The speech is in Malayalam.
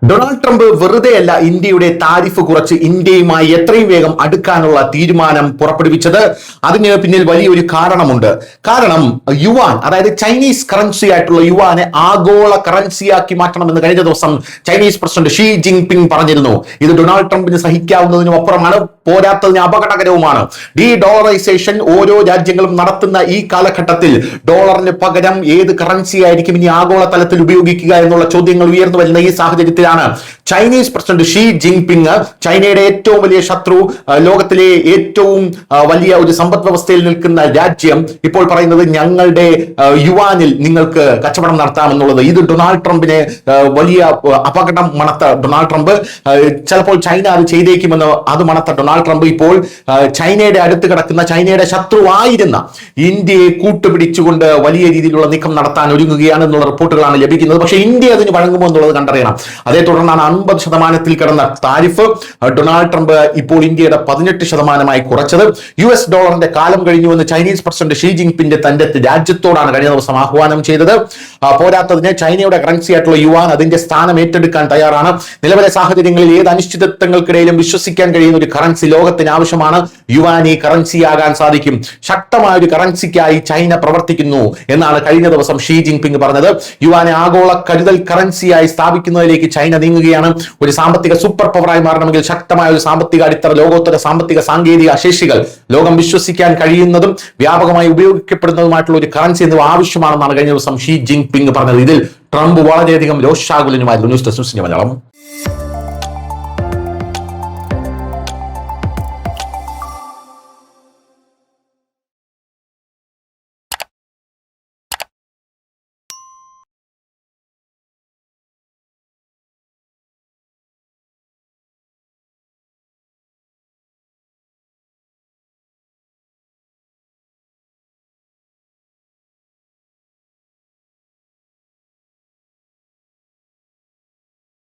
ഡൊണാൾഡ് ട്രംപ് വെറുതെയല്ല ഇന്ത്യയുടെ താരിഫ് കുറച്ച് ഇന്ത്യയുമായി എത്രയും വേഗം അടുക്കാനുള്ള തീരുമാനം പുറപ്പെടുവിച്ചത്. അതിന് പിന്നിൽ വലിയൊരു കാരണമുണ്ട്. കാരണം യുവാൻ, അതായത് ചൈനീസ് കറൻസി ആയിട്ടുള്ള യുവാനെ ആഗോള കറൻസിയാക്കി മാറ്റണമെന്ന് കഴിഞ്ഞ ദിവസം ചൈനീസ് പ്രസിഡന്റ് ഷീ ജിൻപിങ് പറഞ്ഞിരുന്നു. ഇത് ഡൊണാൾഡ് ട്രംപിന് സഹിക്കാവുന്നതിനും അപ്പുറമാണ്, പോരാത്തതിന് അപകടകരവുമാണ്. ഡി ഡോളറൈസേഷൻ ഓരോ രാജ്യങ്ങളും നടത്തുന്ന ഈ കാലഘട്ടത്തിൽ ഡോളറിന് പകരം ഏത് കറൻസി ആയിരിക്കും ഇനി ആഗോള തലത്തിൽ ഉപയോഗിക്കുക എന്നുള്ള ചോദ്യങ്ങൾ ഉയർന്നു വരുന്ന ഈ സാഹചര്യത്തിലാണ് ചൈനീസ് പ്രസിഡന്റ് ഷീ ജിൻപിങ്, ചൈനയുടെ ഏറ്റവും വലിയ ശത്രു, ലോകത്തിലെ ഏറ്റവും വലിയ ഒരു സമ്പദ് വ്യവസ്ഥയിൽ നിൽക്കുന്ന രാജ്യം, ഇപ്പോൾ പറയുന്നത് ഞങ്ങളുടെ യുവാനിൽ നിങ്ങൾക്ക് കച്ചവടം നടത്താമെന്നുള്ളത്. ഇത് ഡൊണാൾഡ് ട്രംപിനെ വലിയ അപകടം മണത്ത ഡൊണാൾഡ് ട്രംപ്, ചിലപ്പോൾ ചൈന അത് ചെയ്തേക്കുമെന്ന് അത് മണത്ത ഡൊണാൾഡ് ട്രംപ് ഇപ്പോൾ ചൈനയുടെ അടുത്ത് കിടക്കുന്ന, ചൈനയുടെ ശത്രുവായിരുന്ന ഇന്ത്യയെ കൂട്ടുപിടിച്ചുകൊണ്ട് വലിയ രീതിയിലുള്ള നീക്കം നടത്താൻ ഒരുങ്ങുകയാണ് എന്നുള്ള റിപ്പോർട്ടുകളാണ് ലഭിക്കുന്നത്. പക്ഷേ ഇന്ത്യ അതിന് വഴങ്ങുമോ എന്നുള്ളത് കണ്ടറിയണം. അതേ തുടർന്നാണ് 50% കിടന്ന താരിഫ് ഡൊണാൾഡ് ട്രംപ് ഇപ്പോൾ ഇന്ത്യയുടെ 18% കുറച്ചത്. US ഡോളറിന്റെ കാലം കഴിഞ്ഞുവെന്ന് ചൈനീസ് പ്രസിഡന്റ് ഷീ ജിൻപിങ് തന്റെ രാജ്യത്തോടാണ് കഴിഞ്ഞ ദിവസം ആഹ്വാനം ചെയ്തത്. പോരാത്തതിന് ചൈനയുടെ കറൻസി ആയിട്ടുള്ള യുവാൻ അതിന്റെ സ്ഥാനം ഏറ്റെടുക്കാൻ തയ്യാറാണ്. നിലവിലെ സാഹചര്യങ്ങളിൽ ഏത് അനിശ്ചിതത്വങ്ങൾക്കിടയിലും വിശ്വസിക്കാൻ കഴിയുന്ന ഒരു കറൻസി ലോകത്തിന് ആവശ്യമാണ്. യുവാൻ ഈ കറൻസിയാകാൻ സാധിക്കും. ശക്തമായ ഒരു കറൻസിക്കായി ചൈന പ്രവർത്തിക്കുന്നു എന്നാണ് കഴിഞ്ഞ ദിവസം ഷീ ജിൻപിങ് പറഞ്ഞത്. യുവാനെ ആഗോള കരുതൽ കറൻസിയായി സ്ഥാപിക്കുന്നതിലേക്ക് ചൈന നീങ്ങുകയാണ്. ഒരു സാമ്പത്തിക സൂപ്പർ പവറായി മാറണമെങ്കിൽ ശക്തമായ ഒരു സാമ്പത്തിക അടിത്തറ, ലോകോത്തര സാമ്പത്തിക സാങ്കേതിക ശേഷികൾ, ലോകം വിശ്വസിക്കാൻ കഴിയുന്നതും വ്യാപകമായി ഉപയോഗിക്കപ്പെടുന്നതുമായിട്ടുള്ള ഒരു കറൻസി എന്നിവ ആവശ്യമാണെന്നാണ് കഴിഞ്ഞ ദിവസം ഷീ ജിൻപിങ് പറഞ്ഞത്. ഇതിൽ ട്രംപ് വളരെയധികം രോഷാകുലനുമായിരുന്നു. News desk Malayalam.